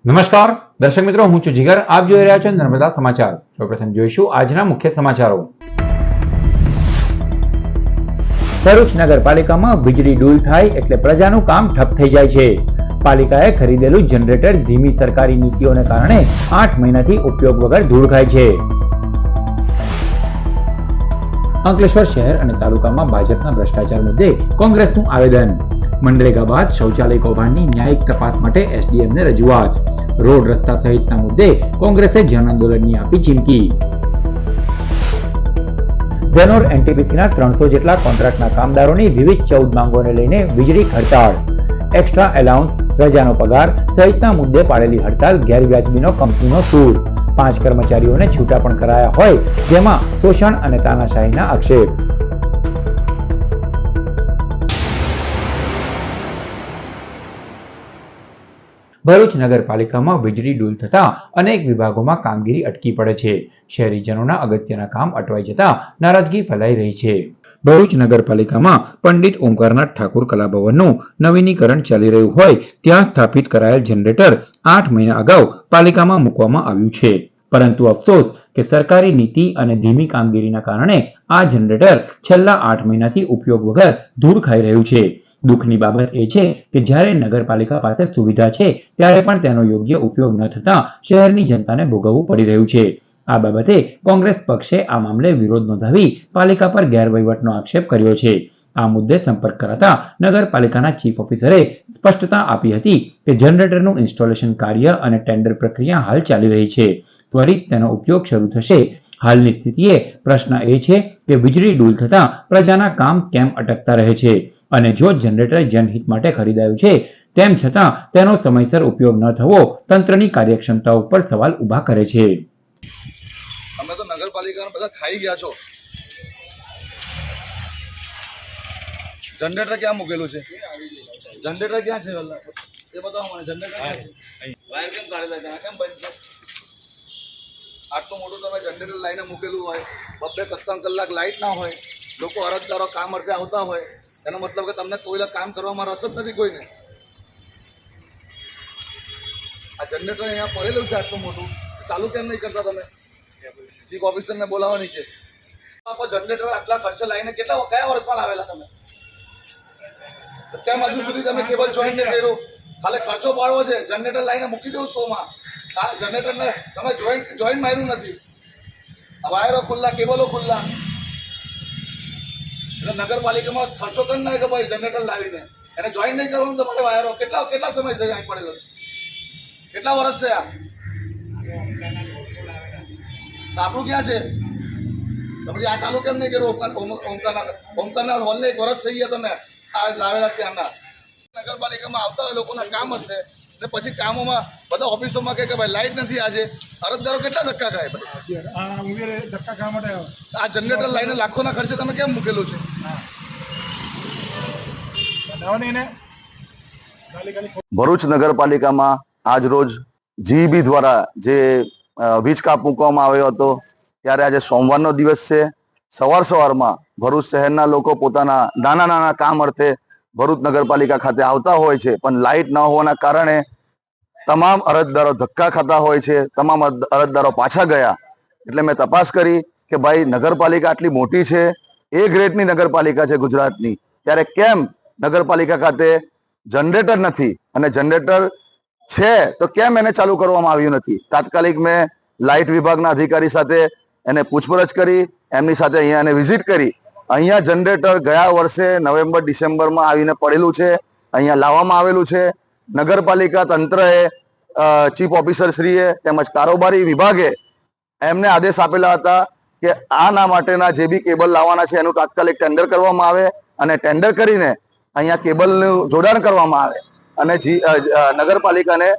નમસ્કાર દર્શક મિત્રો, હું છું જીગર. આપ જોઈ રહ્યા છો નર્મદા સમાચાર. સૌપ્રથમ જોઈશું આજના મુખ્ય સમાચારો. ભરૂચ નગરપાલિકામાં વીજળી ડૂલ થાય એટલે પ્રજાનું કામ ઠપ થઈ જાય છે. પાલિકાએ ખરીદેલું જનરેટર ધીમી સરકારી નીતિઓને કારણે 8 મહિનાથી ઉપયોગ વગર ધૂળ ખાય છે. અંકલેશ્વર શહેર અને તાલુકામાં ભાજપના ભ્રષ્ટાચાર મુદ્દે કોંગ્રેસનું આવેદન. મનરેગા બાદ શૌચાલય કૌભાંડની ન્યાયિક તપાસ માટે એસડીએમને રજૂઆત. રોડ રસ્તા સહિતના મુદ્દે કોંગ્રેસે જન આંદોલનની આપી ચીમકી. ઝેનોર એનટીપીસીના 300 જેટલા કોન્ટ્રાક્ટના કામદારોની વિવિધ 14 માંગોને લઈને વીજળી હડતાળ. એક્સ્ટ્રા એલાઉન્સ, રજાનો પગાર સહિતના મુદ્દે પાડેલી હડતાલ ગેરવ્યાજબીનો કંપનીનો સૂર. 5 કર્મચારીઓને છૂટા પણ કરાયા હોય, જેમાં શોષણ અને તાનાશાહીના આક્ષેપ. ભરૂચ નગરપાલિકામાં વીજળી ડૂલ થતા અનેક વિભાગોમાં કામગીરી અટકી પડે છે. શહેરીજનોના અગત્યના કામ અટવાઈ જતા નારાજગી ફેલાઈ રહી છે. ભરૂચ નગરપાલિકામાં પંડિત ઓમકારનાથ ઠાકુર કલાભવનનું નવીનીકરણ ચાલી રહ્યું હોય ત્યાં સ્થાપિત કરાયેલ જનરેટર 8 મહિના અગાઉ પાલિકામાં મૂકવામાં આવ્યું છે. પરંતુ અફસોસ કે સરકારી નીતિ અને ધીમી કામગીરીના કારણે આ જનરેટર છેલ્લા 8 મહિનાથી ઉપયોગ વગર ધૂળ ખાઈ રહ્યું છે. દુઃખની બાબત એ છે કે જ્યારે નગરપાલિકા પાસે સુવિધા છે ત્યારે પણ તેનો યોગ્ય ઉપયોગ ન થતા શહેરની જનતાને ભોગવવું પડી રહ્યું છે. આ બાબતે કોંગ્રેસ પક્ષે આ મામલે વિરોધ નોંધાવી પાલિકા પર ગેરવહીવટનો આક્ષેપ કર્યો છે. આ મુદ્દે સંપર્ક કરાતા નગરપાલિકાના ચીફ ઓફિસરે સ્પષ્ટતા આપી હતી કે જનરેટરનું ઇન્સ્ટોલેશન કાર્ય અને ટેન્ડર પ્રક્રિયા હાલ ચાલી રહી છે. ત્વરિત તેનો ઉપયોગ શરૂ થશે. હાલની સ્થિતિએ પ્રશ્ન એ છે કે વીજળી ડૂલ થતા પ્રજાના કામ કેમ અટકતા રહે છે અને જો જનરેટર જનહિત માટે ખરીદાયું છે તેમ છતાં તેનો સમયસર ઉપયોગ ન થવો તંત્રની કાર્યક્ષમતા ઉપર સવાલ ઊભા કરે છે. અમે તો નગરપાલિકાના બધા ખાઈ ગયા છો. જનરેટર ક્યાં મૂકેલું છે? જનરેટર ક્યાં છે? એ બતાવો મને. જનરેટર વાયર કેમ કાઢેલા છે? આ કેમ બંધ છે? આટલું મોટું તમે જનરેટર લાઈને મૂકેલું હોય, 2-3 કલાક લાઇટ ના હોય, લોકો અરજદારો કામ અર્થે આવતા હોય, એનો મતલબ કે તમને કોઈ કામ કરવામાં રસ જ નથી કોઈને. આ જનરેટર અહીંયા પડેલું છે આટલું મોટું, ચાલુ કેમ નહીં કરતા તમે? ચીફ ઓફિસરને બોલાવવાની છે. જનરેટર આટલા ખર્ચે લાવીને કયા વર્ષમાં લાવેલા તમે? કેમ હજુ સુધી તમે કેબલ જોઈન નહીં કર્યું? ખાલી ખર્ચો પાડવો છે. જનરેટર લાવીને મૂકી દઉં 100માં. આ જનરેટરને તમે જોઈન માર્યું નથી. વાયરો ખુલ્લા, કેબલો ખુલ્લા. એટલે નગરપાલિકામાં ખર્ચો કરી નાખે ભાઈ જનરેટર લાવીને. એને જોઈન નહીં કરવાનું તમારે વાયરો. કેટલા સમય થઈ અહીં પડેલો છે? કેટલા વર્ષ થયા? આપણું ક્યાં છે? તો પછી આ ચાલુ કેમ નહીં કર્યું? ઓમકારનાથ હોલને 1 વર્ષ થઈ ગયા તમે આ લાવેલા ત્યાંના. નગરપાલિકામાં આવતા હોય લોકોના કામ હશે ને પછી કામોમાં બધા ઓફિસોમાં કહે કે ભાઈ લાઇટ નથી. આજે અરજદારો કેટલા ધક્કા ખાય ભાઈ? ધક્કા ખાવા માટે આ જનરેટર લાઈને લાખોના ખર્ચે તમે કેમ મૂકેલું છે? ભરૂચ નગરપાલિકામાં આજ રોજ જીઈબી દ્વારા જે વીજ કાપ મૂકવામાં આવ્યો હતો ત્યારે આજે સોમવારનો દિવસ છે. સવારમાં ભરૂચ શહેરના લોકો પોતાના નાના કામ અર્થે ભરૂચ નગરપાલિકા ખાતે આવતા હોય છે, પણ લાઇટ ન હોવાના કારણે તમામ અરજદારો ધક્કા ખાતા હોય છે. તમામ અરજદારો પાછા ગયા. એટલે મેં તપાસ કરી કે ભાઈ નગરપાલિકા આટલી મોટી છે, એ ગ્રેડની નગરપાલિકા છે ગુજરાતની, ત્યારે કેમ નગરપાલિકા ખાતે જનરેટર નથી? અને જનરેટર છે તો કેમ એને ચાલુ કરવામાં આવ્યું નથી? તાત્કાલિક મેં લાઇટ વિભાગના અધિકારી સાથે એને પૂછપરછ કરી, એમની સાથે અહીંયા એને વિઝિટ કરી. અહીંયા જનરેટર ગયા વર્ષે નવેમ્બર-ડિસેમ્બરમાં આવીને પડેલું છે, અહીંયા લાવવામાં આવેલું છે. નગરપાલિકા તંત્રએ, ચીફ ઓફિસર શ્રીએ તેમજ કારોબારી વિભાગે એમને આદેશ આપેલા હતા કે આના માટેના જે બી કેબલ લાવવાના છે એનું તાત્કાલિક ટેન્ડર કરવામાં આવે અને ટેન્ડર કરીને અહીંયા કેબલનું જોડાણ કરવામાં આવે અને નગરપાલિકાને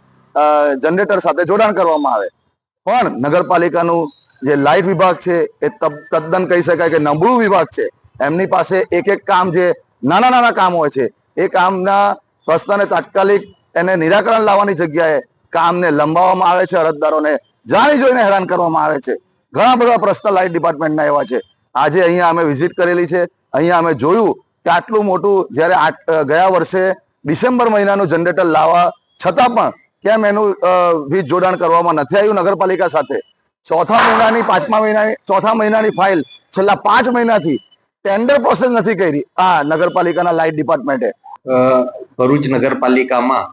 જનરેટર સાથે જોડાણ કરવામાં આવે. પણ નગરપાલિકાનું જે લાઇટ વિભાગ છે એ તદ્દન કહી શકાય કે નબળું વિભાગ છે. એમની પાસે એક કામ જે નાના કામ હોય છે એ કામના પ્રશ્નને તાત્કાલિક એને નિરાકરણ લાવવાની જગ્યાએ કામને લંબાવવામાં આવે છે. અરજદારોને જાણી જોઈને હેરાન કરવામાં આવે છે. ઘણા બધા પ્રશ્ન લાઇટ ડિપાર્ટમેન્ટના એવા છે. આજે અહીંયા અમે વિઝિટ કરેલી છે. અહીંયા અમે જોયું કે આટલું મોટું, જ્યારે ગયા વર્ષે ડિસેમ્બર મહિનાનું જનરેટર લાવવા છતાં પણ કેમ એનું વીજ જોડાણ કરવામાં નથી આવ્યું નગરપાલિકા સાથે? ચોથા મહિનાની ફાઇલ છેલ્લા 5 મહિનાથી ટેન્ડર પ્રોસેસ નથી કરી આ નગરપાલિકાના લાઇટ ડિપાર્ટમેન્ટે. ભરૂચ નગરપાલિકામાં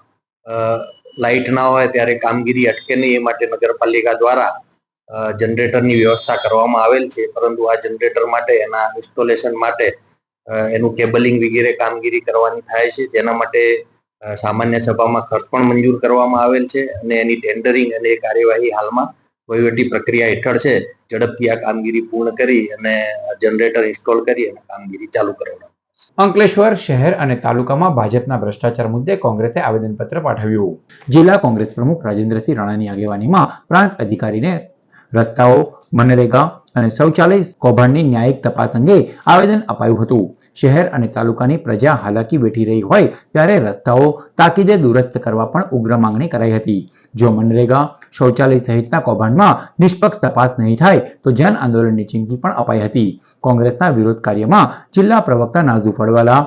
લાઇટ ના હોય ત્યારે કામગીરી અટકે નહીં એ માટે નગરપાલિકા દ્વારા જનરેટરની વ્યવસ્થા કરવામાં આવેલ છે, પરંતુ આ જનરેટર માટે એના ઇન્સ્ટોલેશન માટે એનું કેબલિંગ વગેરે કામગીરી કરવાની થાય છે. તેના માટે સામાન્ય સભામાં ખર્ચ પણ મંજૂર કરવામાં આવેલ છે અને એની ટેન્ડરિંગ અને કાર્યવાહી હાલમાં વહીવટી પ્રક્રિયા હેઠળ છે. ઝડપથી આ કામગીરી પૂર્ણ કરી અને જનરેટર ઇન્સ્ટોલ કરી અને કામગીરી ચાલુ કરવાની. અંકલેશ્વર શહેર અને તાલુકામાં ભાજપના ભ્રષ્ટાચાર મુદ્દે કોંગ્રેસે આવેદનપત્ર પાઠવ્યું. જિલ્લા કોંગ્રેસ પ્રમુખ રાજેન્દ્રસિંહ રાણાની આગેવાનીમાં પ્રાંત અધિકારીને રસ્તાઓ, મનરેગા અને શૌચાલય કૌભાંડની ન્યાયિક તપાસ અંગે આવેદન અપાયું હતું. શહેર અને તાલુકાની પ્રજા હાલાકી વેઠી રહી હોય ત્યારે રસ્તાઓ તાકીદે દુરસ્ત કરવા પણ ઉગ્ર માંગણી કરાઈ હતી. જો મનરેગા, શૌચાલય સહિતના કૌભાંડમાં નિષ્પક્ષ તપાસ નહીં થાય તો જન આંદોલનની ચીમકી પણ અપાઈ હતી. કોંગ્રેસના વિરોધ કાર્યમાં જિલ્લા પ્રવક્તા નાઝુ ફળવાલા,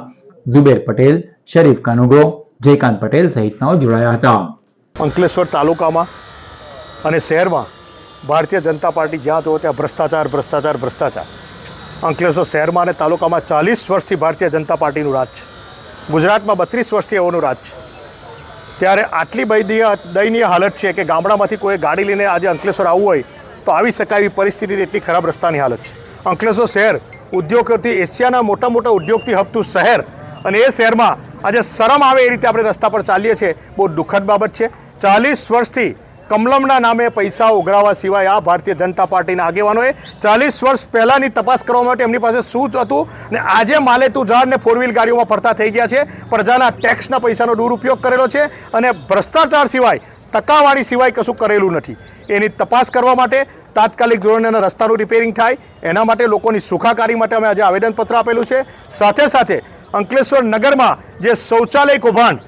ઝુબેર પટેલ, શરીફ કાનુગો, જયકાંત પટેલ સહિતનાઓ જોડાયા હતા. અંકલેશ્વર તાલુકામાં અને શહેરમાં ભારતીય જનતા પાર્ટી જ્યાં તો ત્યાં ભ્રષ્ટાચાર. અંકલેશ્વર શહેરમાં અને તાલુકામાં 40 વર્ષથી ભારતીય જનતા પાર્ટીનું રાજ છે. ગુજરાતમાં 32 વર્ષથી એઓનું રાજ છે. ત્યારે આટલી દયનીય હાલત છે કે ગામડામાંથી કોઈ ગાડી લઈને આજે અંકલેશ્વર આવવું હોય તો આવી શકાય એવી પરિસ્થિતિ, એટલી ખરાબ રસ્તાની હાલત છે. અંકલેશ્વર શહેર ઉદ્યોગોથી, એશિયાના મોટા મોટા ઉદ્યોગથી હબતું શહેર, અને એ શહેરમાં આજે શરમ આવે એ રીતે આપણે રસ્તા પર ચાલીએ છીએ. બહુ દુઃખદ બાબત છે. 40 વર્ષથી કમલમના નામે પૈસા ઉઘરાવા સિવાય આ ભારતીય જનતા પાર્ટીના આગેવાનોએ 40 વર્ષ પહેલાંની તપાસ કરવા માટે એમની પાસે શું હતું ને આજે માલે તું ઝાડ ને 4 વ્હીલ ગાડીઓમાં ફરતા થઈ ગયા છે. પ્રજાના ટેક્સના પૈસાનો દુરુપયોગ કરેલો છે અને ભ્રષ્ટાચાર સિવાય, ટકાવારી સિવાય કશું કરેલું નથી. એની તપાસ કરવા માટે તાત્કાલિક ધોરણે રસ્તાનું રિપેરિંગ થાય એના માટે લોકોની સુખાકારી માટે અમે આજે આવેદનપત્ર આપેલું છે. સાથે સાથે અંકલેશ્વર નગરમાં જે શૌચાલય કૌભાંડ,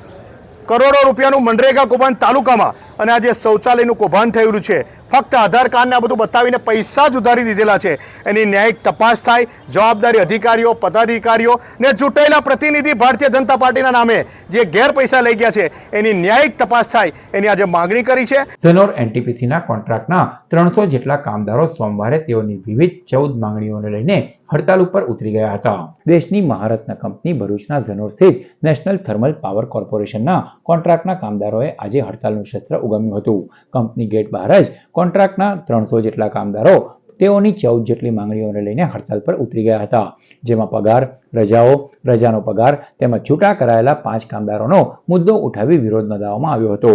કરોડો રૂપિયાનું મનરેગા કૌભાંડ તાલુકામાં, અને આ જે શૌચાલયનું કૌભાંડ થયેલું છે, ફક્ત આધાર કાર્ડને આ બધું બતાવીને પૈસા જ ઉધારી દીધેલા છે. એની ન્યાયિક તપાસ થાય. જવાબદારી અધિકારીઓ, પદાધિકારીઓ ને ચૂંટાયેલા પ્રતિનિધિ ભારતીય જનતા પાર્ટીના નામે જે ગેરપૈસા લઈ ગયા છે એની ન્યાયિક તપાસ થાય એની આજે માંગણી કરી છે. ઝનોર એનટીપીસીના કોન્ટ્રાક્ટના 300 જેટલા કામદારો સોમવારે તેઓની વિવિધ 14 માંગણીઓને લઈને હડતાલ ઉપર ઉતરી ગયા હતા. દેશની મહારત્ન કંપની ભરૂચના ઝનોર સ્થિત નેશનલ થર્મલ પાવર કોર્પોરેશનના કોન્ટ્રાક્ટના કામદારોએ આજે હડતાલનું શસ્ત્ર ઉગમ્યું હતું. કંપની ગેટ બહાર જ કોન્ટ્રાક્ટના 300 જેટલા કામદારો તેઓની 14 જેટલી માંગણીઓને લઈને હડતાલ પર ઉતરી ગયા હતા, જેમાં પગાર, રજાઓ, રજાનો પગાર તેમજ છૂટા કરાયેલા 5 કામદારોનો મુદ્દો ઉઠાવી વિરોધ નોંધાવવામાં આવ્યો હતો.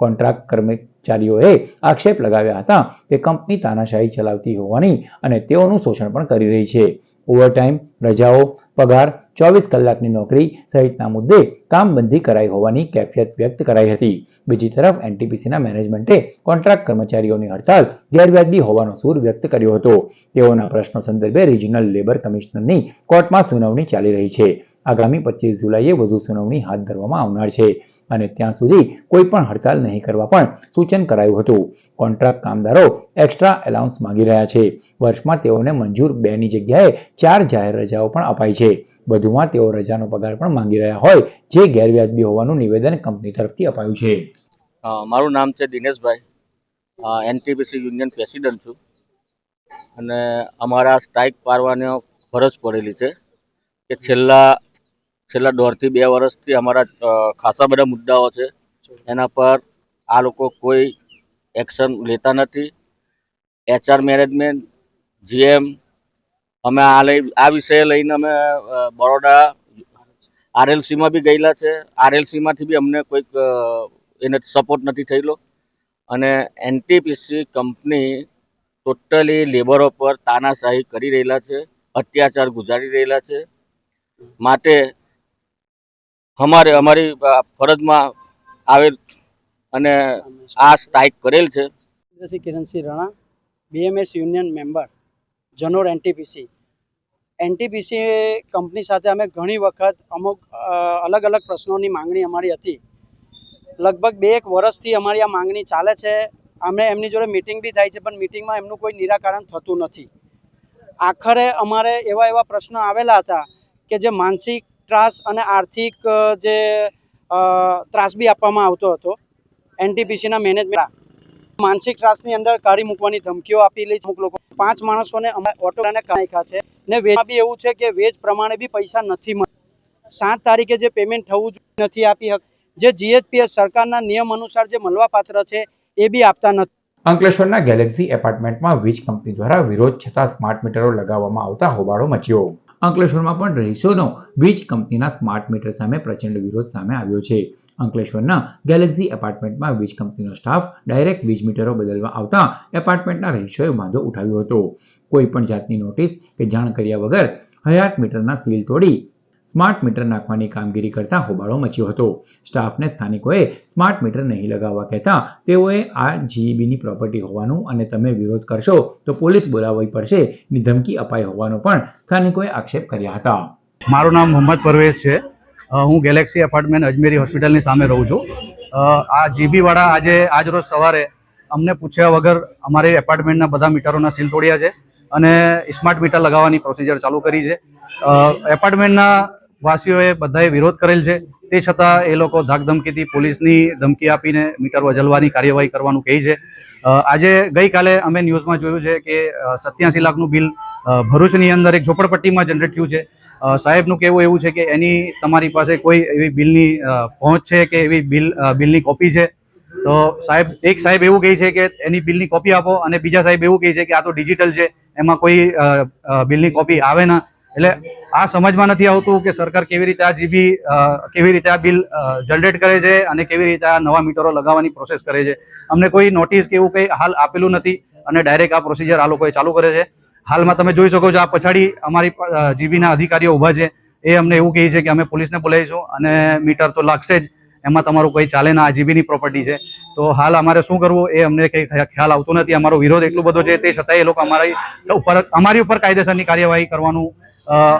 કોન્ટ્રાક્ટ કર્મચારીઓએ આક્ષેપ લગાવ્યા હતા કે કંપની તાનાશાહી ચલાવતી હોવાની અને તેઓનું શોષણ પણ કરી રહી છે. ઓવરટાઈમ, રજાઓ, પગાર, 24 કલાકની નોકરી સહિતના મુદ્દે કામબંધી કરાઈ હોવાની કેફિયત વ્યક્ત કરાઈ હતી. બીજી તરફ એનટીપીસીના મેનેજમેન્ટે કોન્ટ્રાક્ટ કર્મચારીઓની હડતાલ ગેરવ્યાજબી હોવાનો સૂર વ્યક્ત કર્યો હતો. તેઓના પ્રશ્નો સંદર્ભે રિજનલ લેબર કમિશનરની કોર્ટમાં સુનાવણી ચાલી રહી છે. આગામી 25 જુલાઈએ વધુ સુનાવણી હાથ ધરવામાં આવનાર છે અને ત્યાં સુધી કોઈ પણ હડતાલ નહીં કરવા પણ સૂચન કરાયું હતું. કોન્ટ્રાક્ટ કામદારો એક્સ્ટ્રા એલાઉન્સ માંગી રહ્યા છે. વર્ષમાં તેઓને મંજૂર 2 ની જગ્યાએ 4 જાહેર રજાઓ પણ અપાઈ છે. વધુમાં તેઓ રજાનો પગાર પણ માંગી રહ્યા હોય જે ગેરવ્યાજબી હોવાનું નિવેદન કંપની તરફથી અપાયું છે. મારું નામ છે દિનેશભાઈ, એનટીપીસી યુનિયન પ્રેસિડન્ટ છું અને અમારા સ્ટ્રાઇક પાડવાની ફરજ પડેલી છે કે છેલ્લા 1.5 થી 2 વર્ષથી અમારા ખાસા બધા મુદ્દાઓ છે. એના પર આ લોકો કોઈ એક્શન લેતા નથી. HR મેનેજમેન્ટ, GM, અમે આ વિષય લઈને અમે બરોડા RLCમાં બી ગયેલા છે. RLCમાંથી બી અમને કોઈક એને સપોર્ટ નથી થયેલો અને એનટીપીસી કંપની ટોટલી લેબરો પર તાનાશાહી કરી રહેલા છે, અત્યાચાર ગુજારી રહેલા છે. માટે અમારી ફરજમાં આવેલ અને આ સ્ટ્રાઇક કરેલ છે. Kiransinh Rana, BMS union member, Jhanor NTPC. Company સાથે અમે ઘણી વખત અમુક અલગ અલગ પ્રશ્નોની માંગણી અમારી હતી. લગભગ 2-1 વર્ષથી અમારી આ માંગણી ચાલે છે. અમે એમની જોડે મિટિંગ બી થાય છે પણ મિટિંગમાં એમનું કોઈ નિરાકરણ થતું નથી. આખરે અમારે એવા પ્રશ્નો આવેલા હતા કે જે માનસિક ત્રાસ અને આર્થિક જે ત્રાસ બી આપવામાં આવતો હતો. એનટીપીસીના મેનેજમેન્ટ માનસિક ત્રાસની અંદર કાઢી મૂકવાની ધમકીઓ આપેલી છે. અમુક લોકો 5 માણસોને અમે ઓટોને નાખ્યા છે ને વેજમાં બી એવું છે કે વેજ પ્રમાણે બી પૈસા નથી મળતા. 7 તારીખે જે પેમેન્ટ થવું જોઈએ નથી આપી જે જીએચપીએસ સરકારના નિયમ અનુસાર જે મળવાપાત્ર છે એ બી આપતા નથી. અંકલેશ્વરના ગેલેક્સી એપાર્ટમેન્ટમાં વીજ કંપની દ્વારા વિરોધ છતાં સ્માર્ટ મીટરો લગાવવામાં આવતા હોબાળો મચ્યો. અંકલેશ્વરમાં પણ રહીશોનો વીજ કંપનીના સ્માર્ટ મીટર સામે પ્રચંડ વિરોધ સામે આવ્યો છે. અંકલેશ્વરના ગેલેક્સી એપાર્ટમેન્ટમાં વીજ કંપનીનો સ્ટાફ ડાયરેક્ટ વીજ મીટરો બદલવા આવતા એપાર્ટમેન્ટના રહીશોએ વાંધો ઉઠાવ્યો હતો. કોઈ પણ જાતની નોટિસ કે જાણ કર્યા વગર હયાત મીટરના સીલ તોડી સ્માર્ટ મીટર નાખવાની કામગીરી કરતા હોબાળો મચ્યો હતો. સ્ટાફને સ્થાનિકોએ સ્માર્ટ મીટર નહીં લગાવવા કહેતા તેઓએ આ જીઈબીની પ્રોપર્ટી હોવાનું અને તમે વિરોધ કરશો તો પોલીસ બોલાવવી પડશે ની ધમકી અપાઈ હોવાનો પણ સ્થાનિકોએ આક્ષેપ કર્યા હતા. મારું નામ મોહમ્મદ પરવેઝ છે. હું ગેલેક્સી એપાર્ટમેન્ટ અજમેરી હોસ્પિટલની સામે રહું છું. આ જીબીવાળા આજરોજ સવારે અમને પૂછ્યા વગર અમારી એપાર્ટમેન્ટના બધા મીટરોના સીલ તોડ્યા છે અને સ્માર્ટ મીટર લગાવવાની પ્રોસિજર ચાલુ કરી છે. એપાર્ટમેન્ટના વાસીઓએ બધાએ વિરોધ કરેલ છે, તે છતાં એ લોકો ધાકધમકીથી પોલીસની ધમકી આપીને મીટર બદલવાની કાર્યવાહી કરવાનું કહે છે. આજે ગઈકાલે અમે ન્યૂઝમાં જોયું છે કે 87 લાખનું બિલ ભરૂચની અંદર એક ઝોપડપટ્ટીમાં જનરેટ થયું છે. સાહેબનું કહેવું એવું છે કે એની તમારી પાસે કોઈ એવી બિલની પહોંચ છે કે એવી બિલની કોપી છે. તો એક સાહેબ એવું કહે છે કે એની બિલની કોપી આપો અને બીજા સાહેબ એવું કહે છે કે આ તો ડિજિટલ છે, એમાં કોઈ બિલની કોપી આવે ના. એટલે આ સમજમાં નથી આવતું કે સરકાર કેવી રીતે આ જીબી કેવી રીતે આ બિલ જનરેટ કરે છે અને કેવી રીતે આ નવા મીટરો લગાવવાની પ્રોસેસ કરે છે. અમને કોઈ નોટિસ કે એવું કંઈ હાલ આપેલું નથી અને ડાયરેક્ટ આ પ્રોસિજર આ લોકોએ ચાલુ કરે છે. હાલમાં તમે જોઈ શકો છો આ પછાડી અમારી જીબીના અધિકારીઓ ઊભા છે. એ અમને એવું કહે છે કે અમે પોલીસને બોલાવીશું અને મીટર તો લાગશે જ, એમાં તમારું કોઈ ચાલે ના, આ જીબીની પ્રોપર્ટી છે. તો હાલ અમારે શું કરવું એ અમને કંઈ ખ્યાલ આવતું નથી. અમારો વિરોધ એટલો બધો છે તે છતાંય એ લોકો અમારી ઉપર કાયદેસરની કાર્યવાહી કરવાનું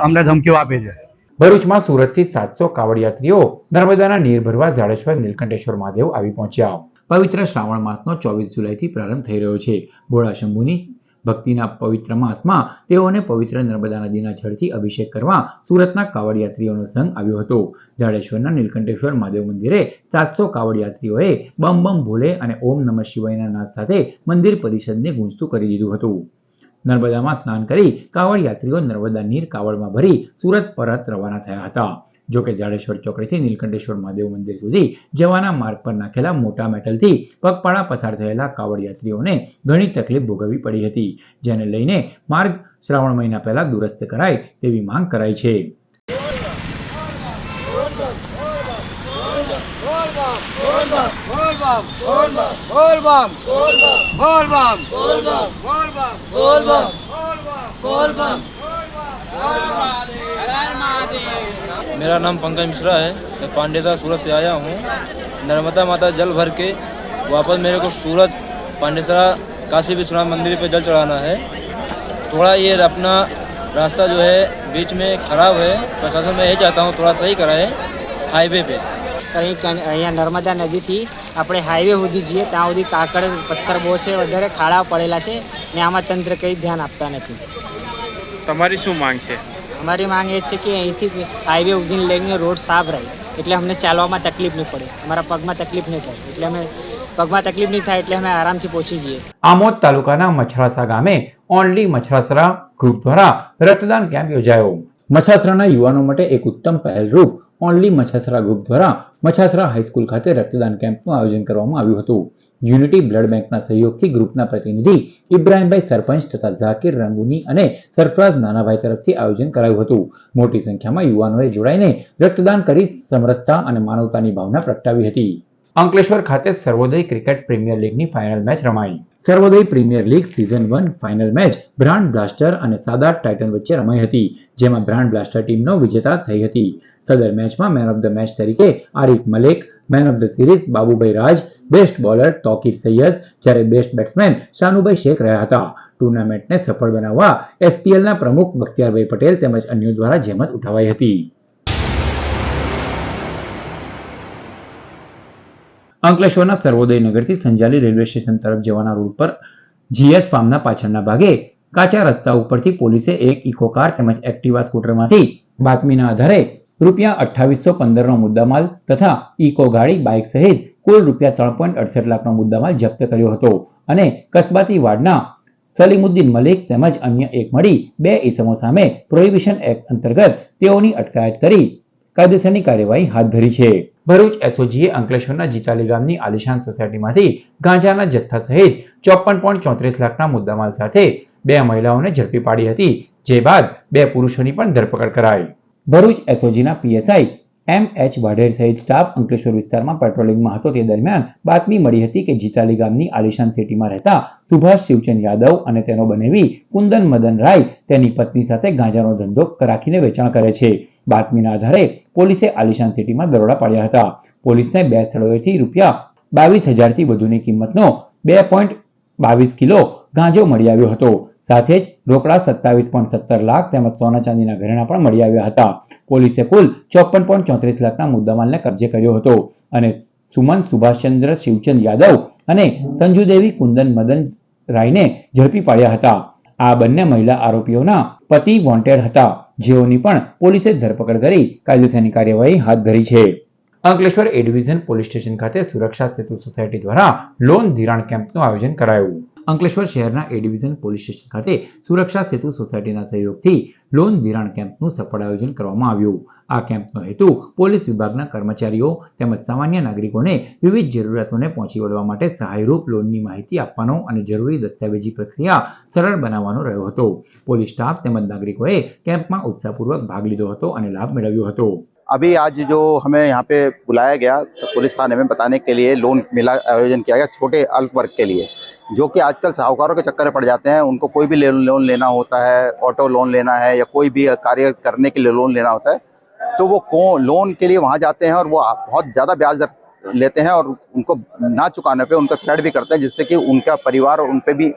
અમને ધમકીઓ આપે છે. ભરૂચમાં સુરતથી 700 કાવડયાત્રીઓ નર્મદાના નીર ભરવા જાડેશ્વર નીલકંઠેશ્વર મહાદેવ આવી પહોંચ્યા. પવિત્ર શ્રાવણ માસનો 24 જુલાઈથી પ્રારંભ થઈ રહ્યો છે. ભોળા શંભુની ભક્તિના પવિત્ર માસમાં તેઓને પવિત્ર નર્મદા નદીના જળથી અભિષેક કરવા સુરતના કાવડયાત્રીઓનો સંઘ આવ્યો હતો. જાડેશ્વરના નીલકંઠેશ્વર મહાદેવ મંદિરે 700 કાવડયાત્રીઓએ બમ બમ ભોલે અને ઓમ નમઃ શિવાયના નાદ સાથે મંદિર પરિષદને ગૂંજતું કરી દીધું હતું. નર્મદામાં સ્નાન કરી કાવડયાત્રીઓ નર્મદા નીર કાવડમાં ભરી સુરત પરત રવાના થયા હતા. જોકે જાડેશ્વર ચોકડીથી નીલકંઠેશ્વર મહાદેવ મંદિર સુધી જવાના માર્ગ પર નાખેલા મોટા મેટલથી પગપાળા પસાર થયેલા કાવડયાત્રીઓને ઘણી તકલીફ ભોગવવી પડી હતી, જેને લઈને માર્ગ શ્રાવણ મહિના પહેલા દુરસ્ત કરાય તેવી માંગ કરાઈ છે. मेरा नाम पंकज मिश्रा है, मैं पांडेता सूरत से आया हूँ. नर्मदा माता जल भर के वापस मेरे को सूरत पांडेसरा काशी विश्वनाथ मंदिर पे जल चढ़ाना है. थोड़ा ये अपना रास्ता जो है बीच में खराब है, प्रशासन में यही चाहता हूँ थोड़ा सही कराए हाईवे पे. અહીંયા નર્મદા નદીથી આપણે હાઈવે સુધી જઈએ ત્યાં સુધી કાકડ પથ્થર બહુ છે, વધારે ખાડા પડેલા છે ને આમાં તંત્ર કંઈ ધ્યાન આપતા નથી. તમારી શું માંગ છે? અમારી માંગ એ છે કે અહીંથી હાઈવે ઉગીને લઈને રોડ સાફ રહે એટલે અમને ચાલવામાં તકલીફ નહીં પડે, અમારા પગમાં તકલીફ નહીં થાય, એટલે અમે પગમાં તકલીફ નહીં થાય એટલે અમે આરામથી પહોંચી જઈએ. આમોદ તાલુકાના મછરાસા ગામે ઓનલી મછરાસરા ગ્રુપ દ્વારા રક્તદાન કેમ્પ યોજાયો. મછરાસરાના યુવાનો માટે એક ઉત્તમ પહેલરૂપ ઓનલી મછરાસરા ગ્રુપ દ્વારા મછરાસરા હાઈસ્કૂલ ખાતે રક્તદાન કેમ્પનું આયોજન કરવામાં આવ્યું હતું. યુનિટી બ્લડ બેંકના સહયોગથી ગ્રુપના પ્રતિનિધિ ઇબ્રાહીમભાઈ સરપંચ તથા ઝાકીર રંગુની અને સરફરાઝ નાનાભાઈ તરફથી આયોજન કરાયું હતું. મોટી સંખ્યામાં યુવાનોએ જોડાઈને રક્તદાન કરી સમરસતા અને માનવતાની ભાવના પ્રગટાવી હતી. અંકલેશ્વર ખાતે સર્વોદય ક્રિકેટ પ્રીમિયર લીગની ફાઇનલ મેચ રમાઈ. Sarvoday premier league season 1 final match brand blaster અને સાદાત ટાઇટન વચ્ચે રમાઈ હતી, જેમાં બ્રાન્ડ બ્લાસ્ટર ટીમનો વિજેતા થઈ હતી. સદર મેચમાં મેન ઓફ ધ મેચ તરીકે Arif Malek, man of the series Babubhai Raj, best bowler Tokir Saiyed, જ્યારે બેસ્ટ બેટ્સમેન શાનુભાઈ શેખ રહ્યા હતા. ટુર્નામેન્ટને સફળ બનાવવા એસપીએલના પ્રમુખ બખ્તિયારભાઈ પટેલ તેમજ અન્યો દ્વારા જહેમત ઉઠાવાઈ હતી. અંકલેશ્વરના સર્વોદય નગરથી સંજાલી રેલવે સ્ટેશન તરફ જવાના રોડ પર જીએસ ફાર્મના પાછળના ભાગે કાચા રસ્તા ઉપરથી પોલીસે એક ઇકો કાર તેમજ એક્ટિવા સ્કૂટરમાંથી બાતમીના આધારે ₹2815નો મુદ્દામાલ તથા ઇકો ગાડી બાઇક સહિત કુલ રૂપિયા 3.68 લાખનો મુદ્દામાલ જપ્ત કર્યો હતો અને કસ્બાતી વાડના સલીમુદ્દીન મલિક તેમજ અન્ય એક મળી 2 ઇસમો સામે પ્રોહિબિશન એક્ટ અંતર્ગત તેઓની અટકાયત કરી કાયદેસરની કાર્યવાહી હાથ ધરી છે. ભરૂચ એસઓજીએ અંકલેશ્વરના જીતાલી ગામની આલિશાન સોસાયટીમાંથી ગાંજાના જથ્થા સહિત 54.34 લાખના મુદ્દામાલ સાથે 2 મહિલાઓને ઝડપી પાડી હતી, જે બાદ 2 પુરુષોની પણ ધરપકડ કરાઈ. ભરૂચ એસઓજીના પીએસઆઈ એમ.એચ. વાઢેર સહિત સ્ટાફ અંકલેશ્વર વિસ્તારમાં પેટ્રોલિંગમાં હતો તે દરમિયાન બાતમી મળી હતી કે જીતાલી ગામની આલિશાન સિટીમાં રહેતા સુભાષ શિવચંદ યાદવ અને તેનો બનેવી કુંદન મદન રાય તેની પત્ની સાથે ગાંજાનો ધંધો રાખીને વેચાણ કરે છે. બાતમીના આધારે પોલીસે આલિશાન સિટીમાં દરોડા પાડ્યા હતા. પોલીસને 2 સ્થળોએથી રૂપિયા 22,000 થી વધુની કિંમતનો 2.22 કિલો ગાંજો મળી આવ્યો હતો. સાથે જ રોકડા 27.17 લાખ તેમજ સોના ચાંદીના ઘરેણા પણ મળી આવ્યા હતા. પોલીસે કુલ 54.34 લાખના મુદ્દામાલને કબજે કર્યો હતો અને સુમન સુભાષચંદ્ર શિવચંદ યાદવ અને સંજુદેવી કુંદન મદન રાયને ઝડપી પાડ્યા હતા. આ બંને મહિલા આરોપીઓના પતિ વોન્ટેડ હતા, જેઓની પણ પોલીસે ધરપકડ કરી કાયદેસરની કાર્યવાહી હાથ ધરી છે. અંકલેશ્વર એ ડિવિઝન પોલીસ સ્ટેશન ખાતે સુરક્ષા સેતુ સોસાયટી દ્વારા લોન ધિરાણ કેમ્પનું આયોજન કરાયું. અંકલેશ્વર શહેરના એ ડિવિઝન પોલીસ સ્ટેશન ખાતે સુરક્ષા સેતુ સોસાયટીના સહયોગથી લોન ધિરાણ કેમ્પનું સફળ આયોજન કરવામાં આવ્યું. આ કેમ્પનો હેતુ પોલીસ વિભાગના કર્મચારીઓ તેમજ સામાન્ય નાગરિકોને વિવિધ જરૂરિયાતોને પહોંચી વળવા માટે સહાયરૂપ લોનની માહિતી આપવાનો અને જરૂરી દસ્તાવેજી પ્રક્રિયા સરળ બનાવવાનો રહ્યો હતો. પોલીસ સ્ટાફ તેમજ નાગરિકોએ કેમ્પમાં ઉત્સાહપૂર્વક ભાગ લીધો હતો અને લાભ મેળવ્યો હતો. अभी आज जो हमें यहाँ पे बुलाया गया तो पुलिस थाने में बताने के लिए लोन मेला आयोजन किया गया छोटे अल्प वर्ग के लिए, जो कि आजकल साहूकारों के चक्कर में पड़ जाते हैं. उनको कोई भी लोन लेना होता है, ऑटो लोन लेना है या कोई भी कार्य करने के लिए लोन लेना होता है, तो वो लोन के लिए वहाँ जाते हैं और वो बहुत ज़्यादा ब्याज दर लेते हैं और उनको ना चुकाने पे उनका थ्रेट भी करते हैं, जिससे कि उनका परिवार और उन पर भी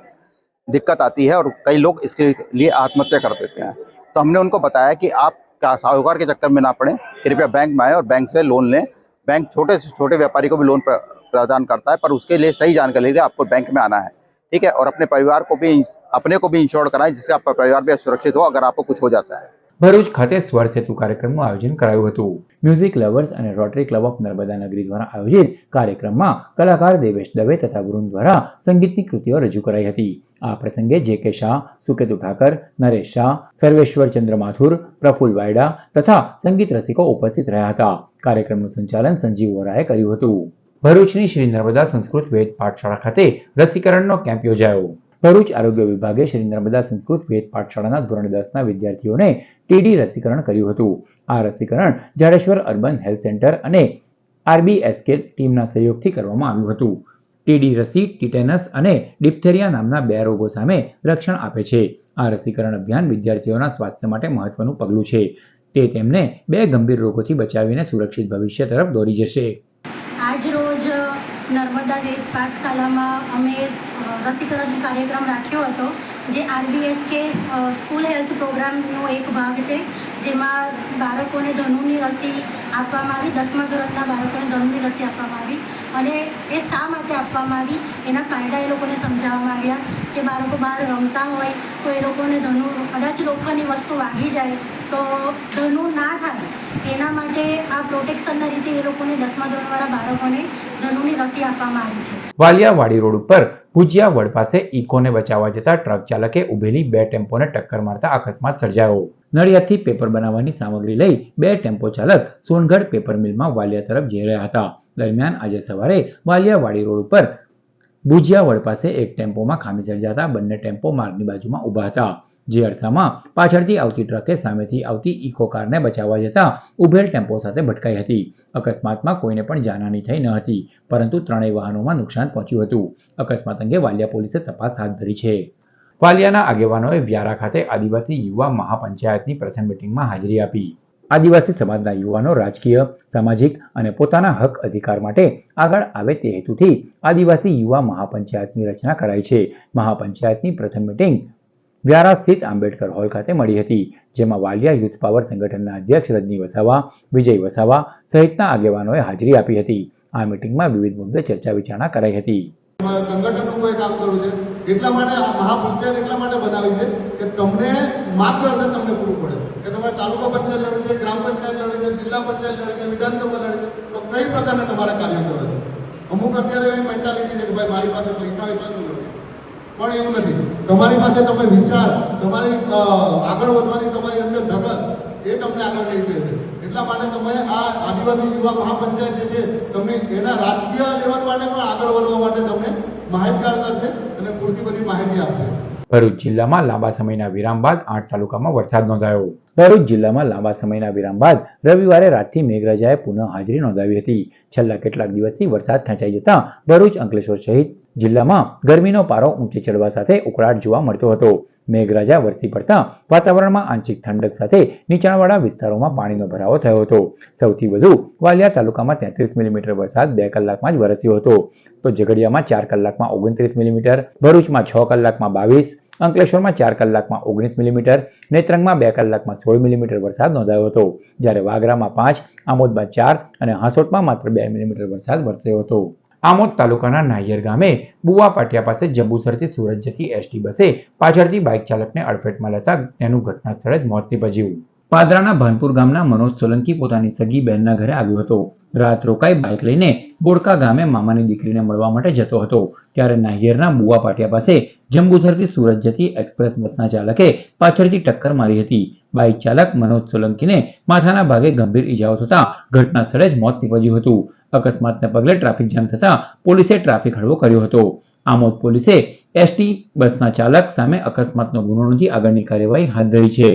दिक्कत आती है और कई लोग इसके लिए आत्महत्या कर देते हैं. तो हमने उनको बताया कि आप साहूकार के चक्कर में ना पड़े, कृपया बैंक में आए और बैंक से लोन लें. बैंक छोटे से छोटे व्यापारी को भी लोन प्रदान करता है, पर उसके लिए सही जानकारी लेकर आपको बैंक में आना है, ठीक है. और अपने परिवार को भी अपने को भी इंश्योर कराएं, जिससे आपका परिवार भी सुरक्षित हो अगर आपको कुछ हो जाता है. ભરૂચ ખાતે સ્વર સેતુ કાર્યક્રમનું આયોજન કરાયું હતું. મ્યુઝિક લવર્સ અને રોટરી ક્લબ ઓફ નર્મદા નગરી દ્વારા આયોજિત કાર્યક્રમમાં કલાકાર દેવેશ દવે તથા વૃંદ દ્વારા સંગીતની કૃતિઓ રજૂ કરાઈ હતી. આ પ્રસંગે જે.કે. શાહ, સુકેતુ ઠાકર, નરેશ શાહ, સર્વેશ્વર ચંદ્ર માથુર, પ્રફુલ વાયડા તથા સંગીત રસિકો ઉપસ્થિત રહ્યા હતા. કાર્યક્રમનું સંચાલન સંજીવ વોરાએ કર્યું હતું. ભરૂચની શ્રી નર્મદા સંસ્કૃત વેદ પાઠશાળા ખાતે રસીકરણનો કેમ્પ યોજાયો. ભરૂચ આરોગ્ય વિભાગે શ્રી નર્મદા સંસ્કૃત વેદ પાઠશાળાના ધોરણ 10ના વિદ્યાર્થીઓને ટીડી રસીકરણ કર્યું હતું. આ રસીકરણ જાડેશ્વર અર્બન હેલ્થ સેન્ટર અને આરબીએસકે ટીમના સહયોગથી કરવામાં આવ્યું હતું. ટીડી રસી ટીટેનસ અને ડિપ્થેરિયા નામના 2 રોગો સામે રક્ષણ આપે છે. આ રસીકરણ અભિયાન વિદ્યાર્થીઓના સ્વાસ્થ્ય માટે મહત્વનું પગલું છે. તે તેમને 2 ગંભીર રોગોથી બચાવીને સુરક્ષિત ભવિષ્ય તરફ દોરી જશે. આજ રોજ નર્મદા વેદ પાઠશાલામાં અમે રસીકરણ કાર્યક્રમ રાખ્યો હતો, જે આરબીએસકે સ્કૂલ હેલ્થ પ્રોગ્રામનો એક ભાગ છે, જેમાં બાળકોને ધનુની રસી આપવામાં આવી. 10મા ધોરણના બાળકોને ધનુની રસી આપવામાં આવી અને એ શા માટે આપવામાં આવી એના ફાયદા એ લોકોને સમજાવવામાં આવ્યા કે બાળકો બહાર રમતા હોય તો એ લોકોને ધનુ કદાચ લોખંડની વસ્તુ વાગી જાય તો ધનુ ના થાય એના માટે આ પ્રોટેક્શનના રીતે એ લોકોને 10મા ધોરણવાળા બાળકોને ધનુની રસી આપવામાં આવી છે. વાલિયાવાડી રોડ ઉપર ભુજિયા વડ પાસે ઇકોને બચાવવા જતા ટ્રક ચાલકે ઉભેલી 2 ટેમ્પોને ટક્કર મારતા અકસ્માત સર્જાયો. નડિયાદથી પેપર બનાવવાની સામગ્રી લઈ 2 ટેમ્પો ચાલક સોનગઢ પેપર મિલમાં વાલિયા તરફ જઈ રહ્યા હતા. દરમિયાન આજે સવારે વાલિયાવાડી રોડ ઉપર ભુજિયા વડ પાસે એક ટેમ્પોમાં ખામી સર્જાતા બંને ટેમ્પો માર્ગની બાજુમાં ઊભા હતા. જે અરસામાં પાછળથી આવતી ટ્રકે સામેથી આવતી ઇકો કારને બચાવવા જતા ઉભેલ ટેમ્પો સાથે ભટકાઈ હતી. અકસ્માતમાં કોઈને પણ જાનહાની થઈ ન હતી, પરંતુ 3 વાહનોમાં નુકસાન પહોંચ્યું હતું. અકસ્માત અંગે વાલિયા પોલીસે તપાસ હાથ ધરી છે. વાલિયાના આગેવાનોએ વ્યારા ખાતે આદિવાસી યુવા મહાપંચાયતની પ્રથમ મિટિંગમાં હાજરી આપી. આદિવાસી સમાજના યુવાનો રાજકીય, સામાજિક અને પોતાના હક અધિકાર માટે આગળ આવે તે હેતુથી આદિવાસી યુવા મહાપંચાયતની રચના કરાઈ છે. મહાપંચાયતની પ્રથમ મિટિંગ વ્યારા સ્થિત આંબેડકર હોલ ખાતે મળી હતી, જેમાં વાલિયા યુથ પાવર સંગઠનના અધ્યક્ષ રજની વસાવા, વિજય વસાવા સહિતના આગેવાનોએ હાજરી આપી હતી. આ મિટિંગમાં વિવિધ મુદ્દે ચર્ચા વિચારણા કરાઈ હતી. સંગઠનનું કોઈ કામ કરવું છે, એટલા માટે આ મહાપંચાયત એટલા માટે બનાવી છે કે તમને માર્ગદર્શન તમને પૂરું પડે કે તમારે તાલુકા પંચાયત લડવી છે, ગ્રામ પંચાયત લડવી છે, જિલ્લા પંચાયત લડવી છે, વિધાનસભા લડવી છે, તો કઈ પ્રકારના તમારે કાર્ય કરવા છે. અમુક અત્યારે એવી મેન્ટાલિટી છે કે ભાઈ મારી પાસે પૈસા એટલા જ નથી, પણ એવું નથી. તમારી પાસે તમે વિચાર, તમારી આગળ વધવાની તમારી અંદર ધગત, એ તમને આગળ લઈ જશે. એટલા માટે તમે આ આદિવાસી યુવા મહાપંચાયત જે છે તમને એના રાજકીય લેવલ માટે પણ આગળ વધવા માટે તમને માહિતગાર કરશે અને પૂરતી બધી માહિતી આપશે. ભરૂચ જિલ્લામાં લાંબા સમયના વિરામ બાદ 8 તાલુકામાં વરસાદ નોંધાયો. ભરૂચ જિલ્લામાં લાંબા સમયના વિરામ બાદ રવિવારે રાતથી મેઘરાજાએ પુનઃ હાજરી નોંધાવી હતી. છેલ્લા કેટલાક દિવસથી વરસાદ ખેંચાઈ જતા ભરૂચ, અંકલેશ્વર સહિત જિલ્લામાં ગરમીનો પારો ઊંચે ચડવા સાથે ઉકળાટ જોવા મળતો હતો. મેઘરાજા વરસી પડતા વાતાવરણમાં આંશિક ઠંડક સાથે નીચાણવાળા વિસ્તારોમાં પાણીનો ભરાવો થયો હતો. સૌથી વધુ વાલિયા તાલુકામાં 33 મિલીમીટર વરસાદ 2 કલાકમાં જ વરસ્યો હતો, તો ઝઘડિયામાં 4 કલાકમાં 29 મિલીમીટર, ભરૂચમાં 6 કલાકમાં 22, અંકલેશ્વરમાં 4 કલાકમાં 19 મિલીમીટર, નેત્રંગમાં 2 કલાકમાં 16 મિલીમીટર વરસાદ નોંધાયો હતો, જ્યારે વાગરામાં 5, આમોદમાં 4 અને હાંસોટમાં માત્ર 2 મિલીમીટર વરસાદ વરસ્યો હતો. આમોદ તાલુકાના નાહિયર ગામે બુવા પાટિયા પાસે જંબુસરથી સુરત જતી એસટી બસે પાછળથી બાઇક ચાલકને અડફેટમાં લેતા તેનું ઘટના સ્થળે જ મોત નીપજ્યું. પાદરાના ભાનપુર ગામના મનોજ સોલંકી પોતાની સગી બહેનના ઘરે આવ્યો હતો. રાત રોકાઈ બાઇક લઈને બોડકા ગામે મામાની દીકરીને મળવા માટે જતો હતો, ત્યારે નાહિયરના બુવા પાટિયા પાસે જંબુસરથી સુરત જતી એક્સપ્રેસ બસના ચાલકે પાછળથી ટક્કર મારી હતી. બાઇક ચાલક મનોજ સોલંકીને માથાના ભાગે ગંભીર ઈજાઓ થતા ઘટના સ્થળે જ મોત નીપજ્યું હતું. અકસ્માતને પગલે ટ્રાફિક જામ થતા પોલીસે ટ્રાફિક હળવો કર્યો હતો. આમોદ પોલીસે એસટી બસના ચાલક સામે અકસ્માતનો ગુનો નોંધી આગળની કાર્યવાહી હાથ ધરી છે.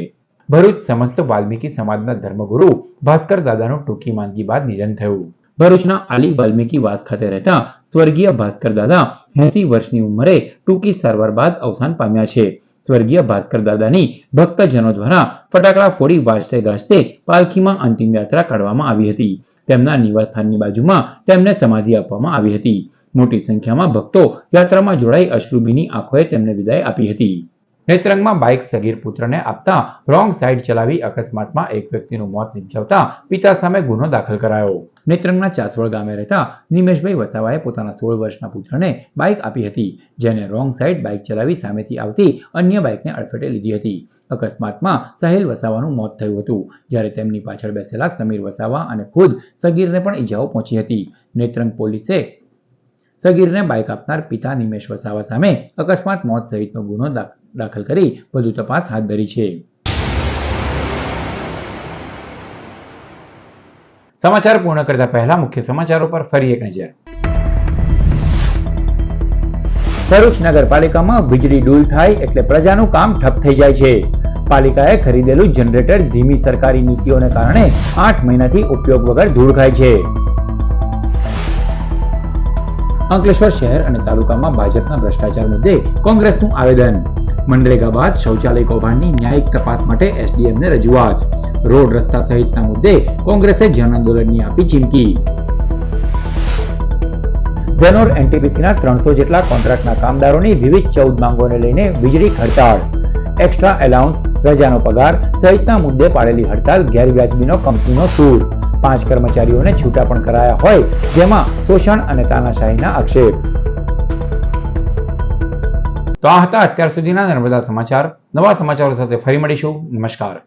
ભરૂચ સમસ્ત વાલ્મીકી સમાજના ધર્મગુરુ ભાસ્કર દાદાનું ટૂંકી માંદગી બાદ નિધન થયું. ભરૂચના આલી વાલ્મીકી વાસ ખાતે રહેતા સ્વર્ગીય ભાસ્કર દાદા 80 વર્ષની ઉંમરે ટૂંકી સારવાર બાદ અવસાન પામ્યા છે. સ્વર્ગીય ભાસ્કર દાદાની ભક્તજનો દ્વારા ફટાકડા ફોડી વાજતે ગાજતે પાલખીમાં અંતિમ યાત્રા કાઢવામાં આવી હતી. તેમના નિવાસસ્થાનની બાજુમાં તેમને સમાધિ આપવામાં આવી હતી. મોટી સંખ્યામાં ભક્તો યાત્રામાં જોડાઈ અશ્રુભીની આંખોએ તેમને વિદાય આપી હતી. નેત્રંગમાં બાઇક સગીર પુત્રને આપતા રોંગ સાઇડ ચલાવી અકસ્માતમાં એક વ્યક્તિનું મોત નિપજાવતા પિતા સામે ગુનો દાખલ કરાયો. નેત્રંગના ચાસવડ ગામે રહેતા નિમેશભાઈ વસાવાએ પોતાના 16 વર્ષના પુત્રને બાઇક આપી હતી, જેને રોંગ સાઇડ બાઇક ચલાવી સામેથી આવતી અન્ય બાઇકને અડફેટે લીધી હતી. અકસ્માતમાં સાહિલ વસાવાનું મોત થયું હતું, જ્યારે તેમની પાછળ બેસેલા સમીર વસાવા અને ખુદ સગીરને પણ ઈજાઓ પહોંચી હતી. નેત્રંગ પોલીસે સગીરને બાઇક આપનાર પિતા નિમેશ વસાવા સામે અકસ્માત મોત સહિતનો ગુનો દાખલ કરી વધુ તપાસ હાથ ધરી છે. સમાચાર પૂર્ણ કરતા પહેલા મુખ્ય સમાચારો પર ફરી એક નજર. ભરૂચ નગરપાલિકામાં વીજળી ડૂલ થાય એટલે પ્રજાનું કામ ઠપ થઈ જાય છે. પાલિકાએ ખરીદેલું જનરેટર ધીમી સરકારી નીતિઓને કારણે 8 મહિનાથી ઉપયોગ વગર ધૂળ ખાય છે. અંકલેશ્વર શહેર અને તાલુકામાં ભાજપના ભ્રષ્ટાચાર મુદ્દે કોંગ્રેસનું આવેદન. મનરેગા બાદ શૌચાલય કૌભાંડની ન્યાયિક તપાસ માટે એસડીએમને રજૂઆત. રોડ રસ્તા સહિતના મુદ્દે કોંગ્રેસે જન આંદોલનની આપી ચીમકી. ઝેનોર એનટીપીસીના 300 જેટલા કોન્ટ્રાક્ટના કામદારોની વિવિધ 14 માંગોને લઈને વીજળી હડતાળ. એક્સ્ટ્રા એલાઉન્સ, રજાનો પગાર સહિતના મુદ્દે પાડેલી હડતાલ ગેરવ્યાજબીનો કંપનીનો સૂર. 5 કર્મચારીઓને છૂટા પણ કરાયા હોય, જેમાં શોષણ અને તાનાશાહીના આક્ષેપ. તો આ હતા અત્યાર સુધીના નર્મદા સમાચાર. નવા સમાચારો સાથે ફરી મળીશું. નમસ્કાર.